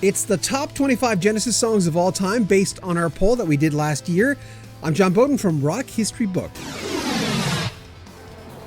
It's the top 25 Genesis songs of all time based on our poll that we did last year. I'm John Beaudin from Rock History Book.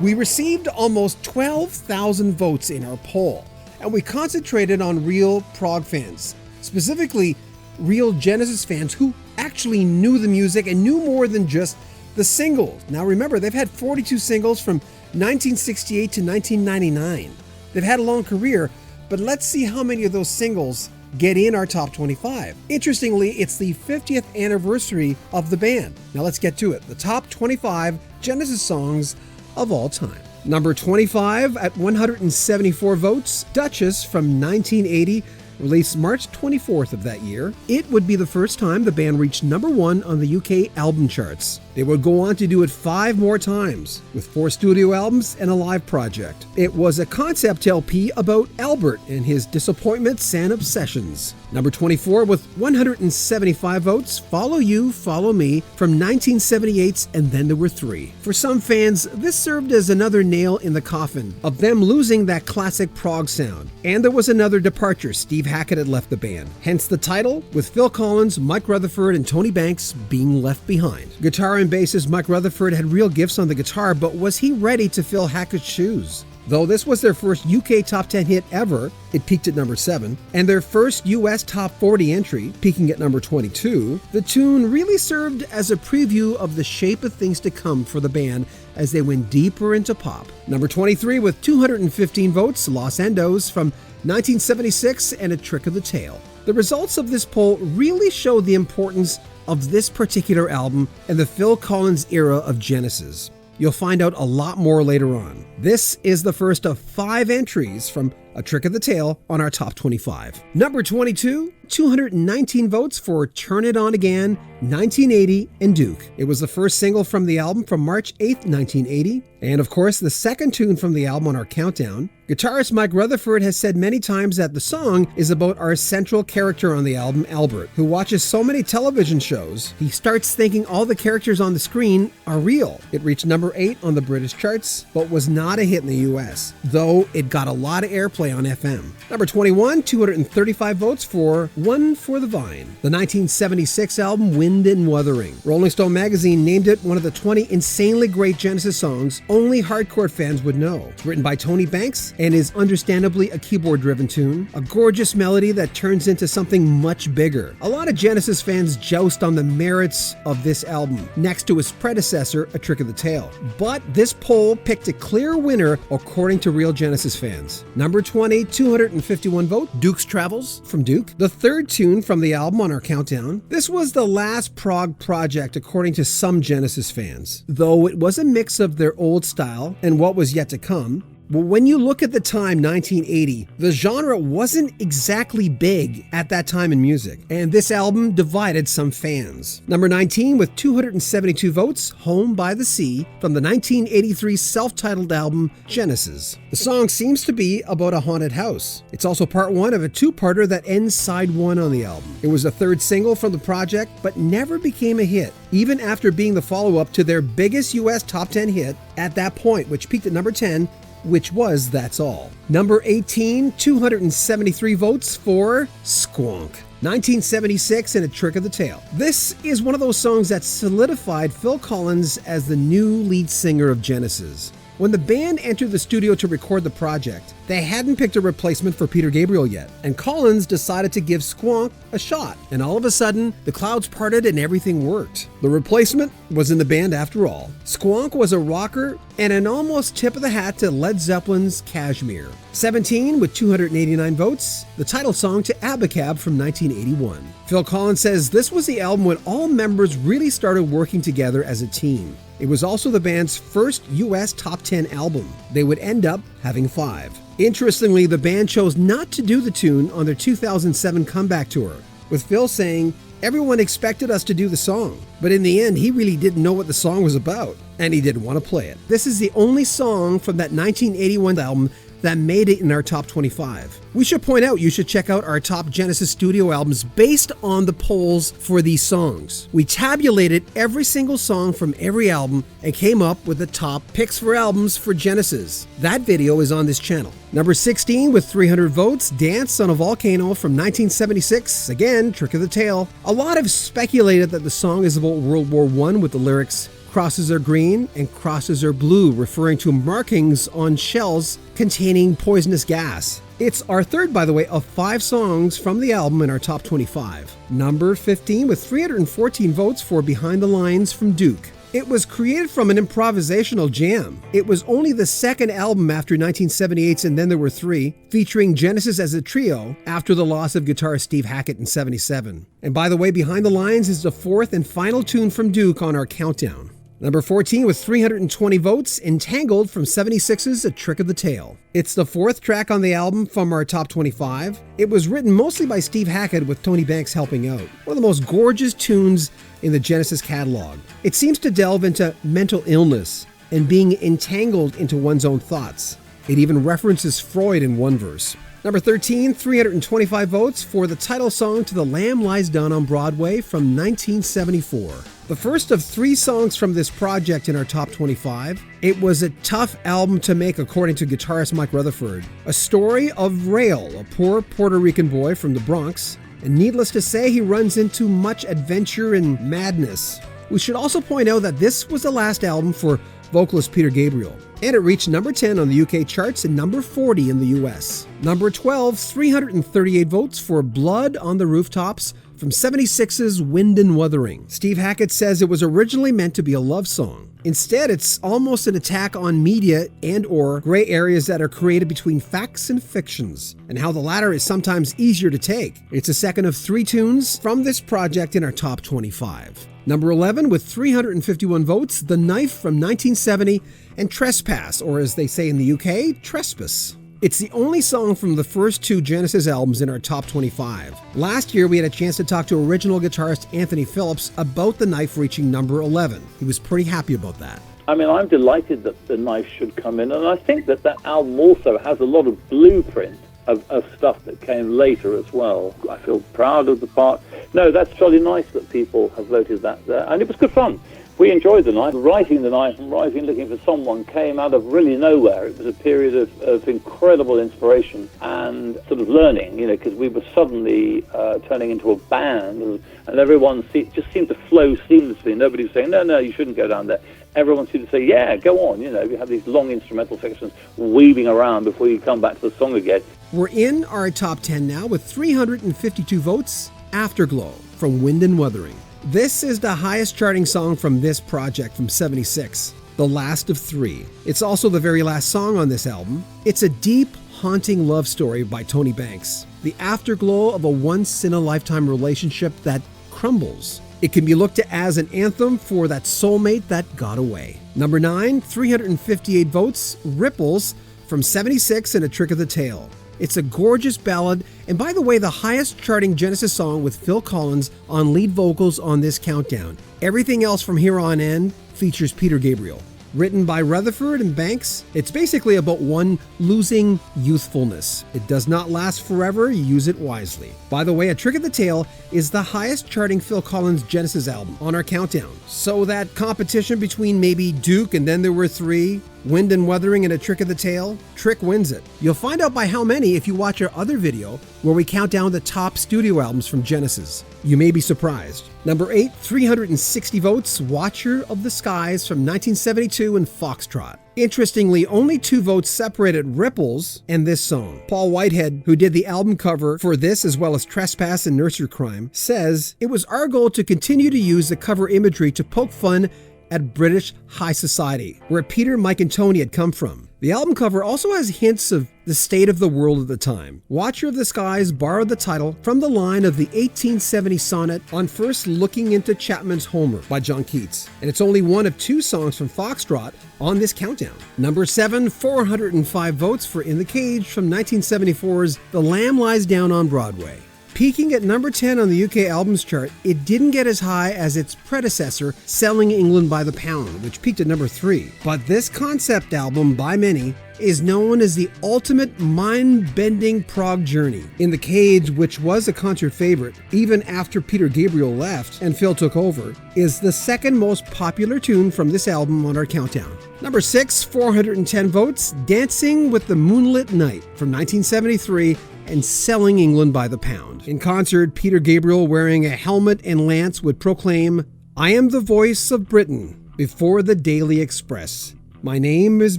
We received almost 12,000 votes in our poll, and we concentrated on real prog fans, specifically real Genesis fans who actually knew the music and knew more than just the singles. Now remember, they've had 42 singles from 1968 to 1999. They've had a long career, but let's see how many of those singles get in our top 25. Interestingly, it's the 50th anniversary of the band. Now let's get to it. The top 25 Genesis songs of all time. Number 25 at 174 votes, Duchess from 1980, released March 24th of that year. It would be the first time the band reached number 1 on the UK album charts. They would go on to do it 5 more times, with 4 studio albums and a live project. It was a concept LP about Albert and his disappointments and obsessions. Number 24 with 175 votes, Follow You, Follow Me from 1978's And Then There Were Three. For some fans, this served as another nail in the coffin of them losing that classic prog sound. And there was another departure. Steve Hackett had left the band. Hence the title, with Phil Collins, Mike Rutherford, and Tony Banks being left behind. Guitar and bassist Mike Rutherford had real gifts on the guitar, but was he ready to fill Hackett's shoes? Though this was their first UK top 10 hit ever, it peaked at number 7, and their first US top 40 entry, peaking at number 22, the tune really served as a preview of the shape of things to come for the band as they went deeper into pop. Number 23 with 215 votes, Los Endos from 1976 and A Trick of the Tail. The results of this poll really show the importance of this particular album and the Phil Collins era of Genesis. You'll find out a lot more later on. This is the first of 5 entries from A Trick of the Tail on our top 25. Number 22, 219 votes for Turn It On Again, 1980, and Duke. It was the first single from the album from March 8th, 1980, and of course the second tune from the album on our countdown. Guitarist Mike Rutherford has said many times that the song is about our central character on the album, Albert, who watches so many television shows, he starts thinking all the characters on the screen are real. It reached number 8 on the British charts, but was not a hit in the US, though it got a lot of airplay on FM. Number 21, 235 votes for One for the Vine, the 1976 album Wind and Wuthering. Rolling Stone magazine named it one of the 20 insanely great Genesis songs only hardcore fans would know. It's written by Tony Banks and is understandably a keyboard-driven tune, a gorgeous melody that turns into something much bigger. A lot of Genesis fans joust on the merits of this album, next to its predecessor, A Trick of the Tail. But this poll picked a clear winner according to real Genesis fans. Number 20, 251 vote, Duke's Travels from Duke, the third tune from the album on our countdown. This was the last prog project according to some Genesis fans, though it was a mix of their old style and what was yet to come. Well, when you look at the time, 1980, the genre wasn't exactly big at that time in music, and this album divided some fans. Number 19 with 272 votes, Home by the Sea, from the 1983 self-titled album, Genesis. The song seems to be about a haunted house. It's also part 1 of a 2-parter that ends side 1 on the album. It was the 3rd single from the project, but never became a hit, even after being the follow-up to their biggest US top 10 hit at that point, which peaked at number 10, which was That's All. Number 18, 273 votes for Squonk, 1976 and A Trick of the Tail. This is one of those songs that solidified Phil Collins as the new lead singer of Genesis. When the band entered the studio to record the project, they hadn't picked a replacement for Peter Gabriel yet, and Collins decided to give Squonk a shot, and all of a sudden, the clouds parted and everything worked. The replacement was in the band after all. Squonk was a rocker and an almost tip of the hat to Led Zeppelin's Kashmir. 17 with 289 votes, the title song to Abacab from 1981. Phil Collins says this was the album when all members really started working together as a team. It was also the band's first US top 10 album. They would end up having 5. Interestingly, the band chose not to do the tune on their 2007 comeback tour, with Phil saying, "Everyone expected us to do the song, but in the end, he really didn't know what the song was about, and he didn't want to play it." This is the only song from that 1981 album that made it in our top 25. We should point out you should check out our top Genesis studio albums based on the polls for these songs. We tabulated every single song from every album and came up with the top picks for albums for Genesis. That video is on this channel. Number 16 with 300 votes, Dance on a Volcano from 1976. Again, trick of the tail. A lot have speculated that the song is about World War I with the lyrics, crosses are green and crosses are blue, referring to markings on shells containing poisonous gas. It's our third, by the way, of 5 songs from the album in our top 25. Number 15 with 314 votes for Behind the Lines from Duke. It was created from an improvisational jam. It was only the second album after 1978's And Then There Were Three, featuring Genesis as a trio after the loss of guitarist Steve Hackett in 77. And by the way, Behind the Lines is the fourth and final tune from Duke on our countdown. Number 14 with 320 votes, Entangled from 76's A Trick of the Tail. It's the fourth track on the album from our top 25. It was written mostly by Steve Hackett with Tony Banks helping out. One of the most gorgeous tunes in the Genesis catalog. It seems to delve into mental illness and being entangled into one's own thoughts. It even references Freud in one verse. Number 13, 325 votes for the title song to The Lamb Lies Down on Broadway from 1974. The first of 3 songs from this project in our top 25. It was a tough album to make, according to guitarist Mike Rutherford. A story of Rail, a poor Puerto Rican boy from the Bronx, and needless to say, he runs into much adventure and madness. We should also point out that this was the last album for vocalist Peter Gabriel, and it reached number 10 on the UK charts and number 40 in the US. Number 12, 338 votes for Blood on the Rooftops from 76's Wind and Wuthering. Steve Hackett says it was originally meant to be a love song. Instead, it's almost an attack on media and or gray areas that are created between facts and fictions, and how the latter is sometimes easier to take. It's a second of 3 tunes from this project in our top 25. Number 11 with 351 votes, The Knife from 1970 and Trespass, or as they say in the UK, Trespass. It's the only song from the first 2 Genesis albums in our top 25. Last year, we had a chance to talk to original guitarist Anthony Phillips about The Knife reaching number 11. He was pretty happy about that. I mean, I'm delighted that The Knife should come in, and I think that that album also has a lot of blueprint of stuff that came later as well. I feel proud of the part. No, that's really nice that people have voted that there, and it was good fun. We enjoyed The Knife. Writing The Knife and writing Looking for Someone came out of really nowhere. It was a period of incredible inspiration and sort of learning, because we were suddenly turning into a band, and everyone just seemed to flow seamlessly. Nobody was saying, no, you shouldn't go down there. Everyone seemed to say, yeah, go on. You have these long instrumental sections weaving around before you come back to the song again. We're in our top 10 now with 352 votes, Afterglow from Wind and Wuthering. This is the highest charting song from this project from 76, the last of 3. It's also the very last song on this album. It's a deep, haunting love story by Tony Banks, the afterglow of a once-in-a-lifetime relationship that crumbles. It can be looked at as an anthem for that soulmate that got away. Number 9, 358 votes, Ripples from 76 and A Trick of the Tail. It's a gorgeous ballad, and by the way, the highest charting Genesis song with Phil Collins on lead vocals on this countdown. Everything else from here on in features Peter Gabriel. Written by Rutherford and Banks, it's basically about one losing youthfulness. It does not last forever, you use it wisely. By the way, A Trick of the Tail is the highest charting Phil Collins Genesis album on our countdown. So that competition between maybe Duke and Then There Were Three, Wind and Wuthering and A Trick of the Tail, Trick wins it. You'll find out by how many if you watch our other video where we count down the top studio albums from Genesis. You may be surprised. Number 8, 360 votes, Watcher of the Skies from 1972 and Foxtrot. Interestingly, only 2 votes separated Ripples and this song. Paul Whitehead, who did the album cover for this as well as Trespass and Nursery Cryme, says, "It was our goal to continue to use the cover imagery to poke fun at British high society, where Peter, Mike, and Tony had come from. The album cover also has hints of the state of the world at the time. Watcher of the Skies borrowed the title from the line of the 1870 sonnet on first looking into Chapman's Homer by John Keats, and it's only one of 2 songs from Foxtrot on this countdown. Number 7, 405 votes for In the Cage from 1974's The Lamb Lies Down on Broadway. Peaking at number 10 on the UK albums chart, it didn't get as high as its predecessor, Selling England by the Pound, which peaked at number 3. But this concept album, by many, is known as the ultimate mind-bending prog journey. In the Cage, which was a concert favorite, even after Peter Gabriel left and Phil took over, is the second most popular tune from this album on our countdown. Number 6, 410 votes, Dancing with the Moonlit Night from 1973, and Selling England by the Pound. In concert, Peter Gabriel, wearing a helmet and lance, would proclaim, "I am the voice of Britain before the Daily Express. My name is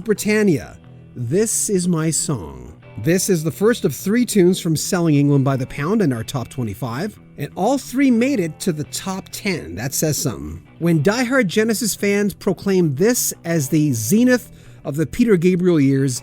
Britannia. This is my song." This is the first of 3 tunes from Selling England by the Pound in our top 25, and all 3 made it to the top 10. That says something. When diehard Genesis fans proclaim this as the zenith of the Peter Gabriel years,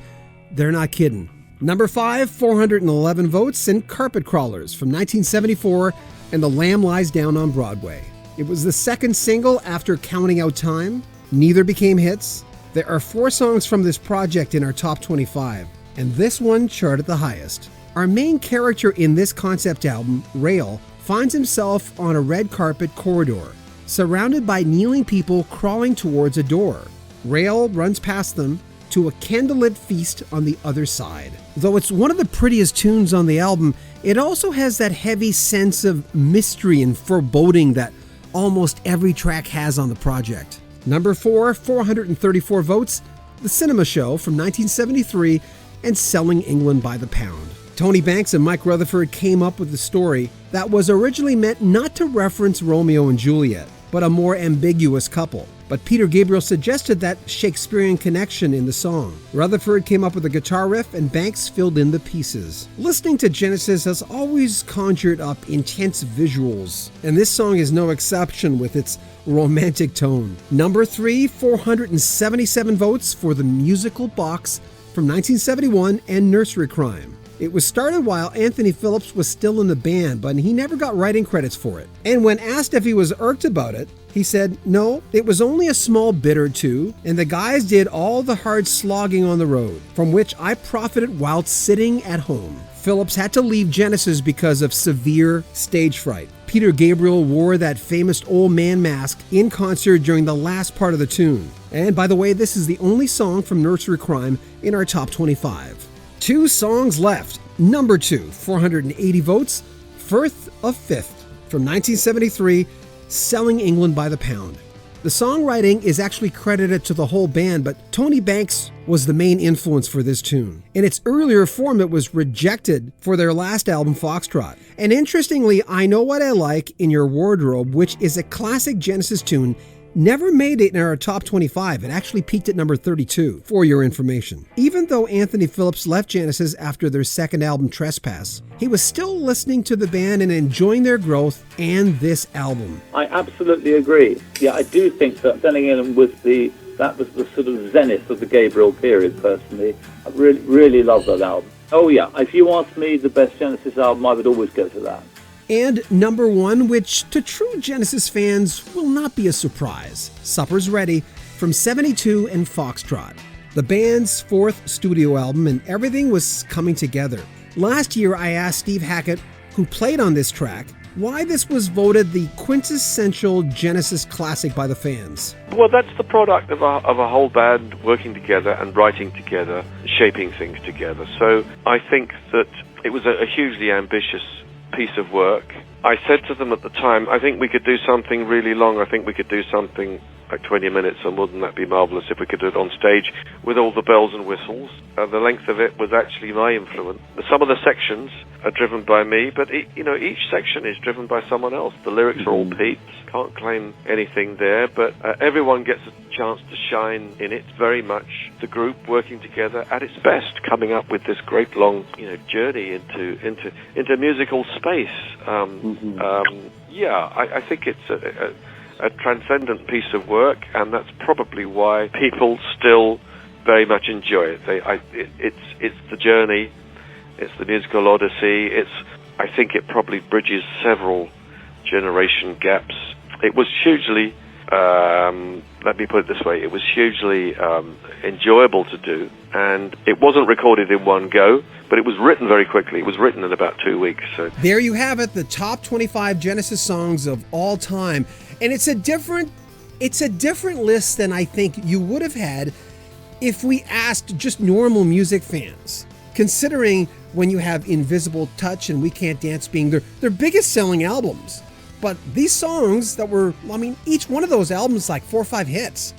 they're not kidding. Number 5, 411 votes, and Carpet Crawlers from 1974 and The Lamb Lies Down on Broadway. It was the second single after Counting Out Time. Neither became hits. There are 4 songs from this project in our top 25, and this one charted the highest. Our main character in this concept album, Rail, finds himself on a red carpet corridor, surrounded by kneeling people crawling towards a door. Rail runs past them to a candlelit feast on the other side. Though it's one of the prettiest tunes on the album, it also has that heavy sense of mystery and foreboding that almost every track has on the project. Number 4, 434 votes, The Cinema Show from 1973 and Selling England by the Pound. Tony Banks and Mike Rutherford came up with the story that was originally meant not to reference Romeo and Juliet, but a more ambiguous couple. But Peter Gabriel suggested that Shakespearean connection in the song. Rutherford came up with a guitar riff and Banks filled in the pieces. Listening to Genesis has always conjured up intense visuals, and this song is no exception with its romantic tone. Number 3, 477 votes for The Musical Box from 1971 and Nursery Cryme. It was started while Anthony Phillips was still in the band, but he never got writing credits for it. And when asked if he was irked about it, he said, "No, it was only a small bit or two, and the guys did all the hard slogging on the road, from which I profited while sitting at home." Phillips had to leave Genesis because of severe stage fright. Peter Gabriel wore that famous old man mask in concert during the last part of the tune. And by the way, this is the only song from Nursery Cryme in our top 25. 2 songs left. Number 2, 480 votes, Firth of Fifth from 1973, Selling England by the Pound. The songwriting is actually credited to the whole band, but Tony Banks was the main influence for this tune. In its earlier form, it was rejected for their last album, Foxtrot. And interestingly, I Know What I Like in Your Wardrobe, which is a classic Genesis tune, never made it in our top 25. It actually peaked at number 32, for your information. Even though Anthony Phillips left Genesis after their second album, Trespass, he was still listening to the band and enjoying their growth and this album. I absolutely agree. Yeah, I do think that Selling England was the sort of zenith of the Gabriel period, personally. I really love that album. Oh yeah, if you ask me the best Genesis album, I would always go to that. And number 1, which to true Genesis fans will not be a surprise, Supper's Ready from 72 and Foxtrot, the band's 4th studio album, and everything was coming together. Last year I asked Steve Hackett, who played on this track, why this was voted the quintessential Genesis classic by the fans. Well, that's the product of a whole band working together and writing together, shaping things together. So I think that it was a hugely ambitious piece of work. I said to them at the time, I think we could do something really long. I think we could do something like 20 minutes, and wouldn't that be marvelous if we could do it on stage with all the bells and whistles. The length of it was actually my influence. Some of the sections are driven by me, but each section is driven by someone else. The lyrics are all Pete's. Can't claim anything there, but everyone gets a chance to shine in it. Very much the group working together at its best, coming up with this great long journey into musical space. I think it's a transcendent piece of work, and that's probably why people still very much enjoy it. It's the journey, it's the musical odyssey. I think it probably bridges several generation gaps. It was hugely let me put it this way, it was hugely enjoyable to do, and it wasn't recorded in one go, but it was written very quickly. It was written in about 2 weeks. So there you have it, the top 25 Genesis songs of all time. And it's a different list than I think you would have had if we asked just normal music fans, considering when you have Invisible Touch and We Can't Dance being their biggest selling albums. But these songs that were, each one of those albums like 4 or 5 hits,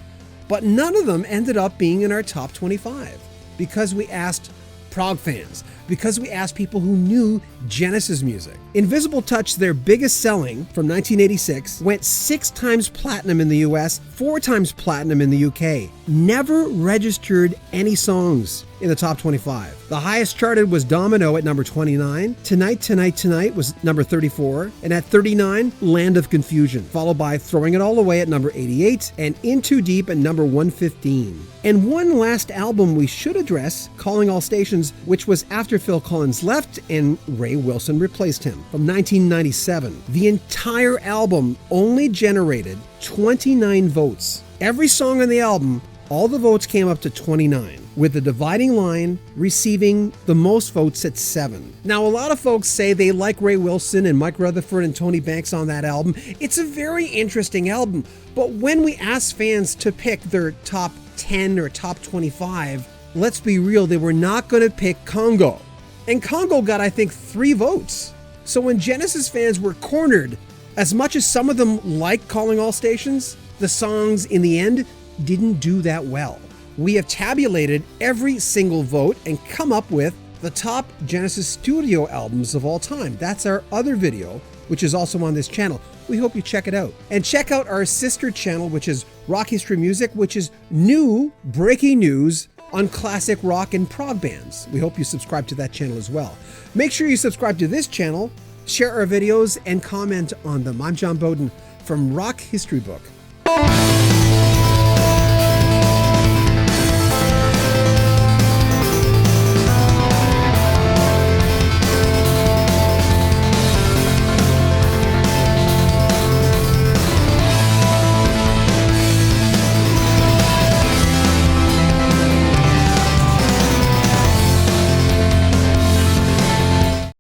but none of them ended up being in our top 25 because we asked prog fans, because we asked people who knew Genesis music. Invisible Touch, their biggest selling from 1986, went 6 times platinum in the US, 4 times platinum in the UK. Never registered any songs in the top 25. The highest charted was Domino at number 29. Tonight, Tonight, Tonight was number 34. And at 39, Land of Confusion, followed by Throwing It All Away at number 88 and In Too Deep at number 115. And one last album we should address, Calling All Stations, which was after Phil Collins left and Ray Wilson replaced him, from 1997. The entire album only generated 29 votes. Every song on the album, all the votes came up to 29, with the dividing line receiving the most votes at 7. Now, a lot of folks say they like Ray Wilson and Mike Rutherford and Tony Banks on that album. It's a very interesting album, but when we ask fans to pick their top 10 or top 25, let's be real, they were not going to pick Congo. And Congo got, I think, 3 votes. So when Genesis fans were cornered, as much as some of them liked Calling All Stations, the songs in the end didn't do that well. We have tabulated every single vote and come up with the top Genesis studio albums of all time. That's our other video, which is also on this channel. We hope you check it out. And check out our sister channel, which is Rock History Music, which is new breaking news on classic rock and prog bands. We hope you subscribe to that channel as well. Make sure you subscribe to this channel, share our videos, and comment on them. I'm John Beaudin from Rock History Book.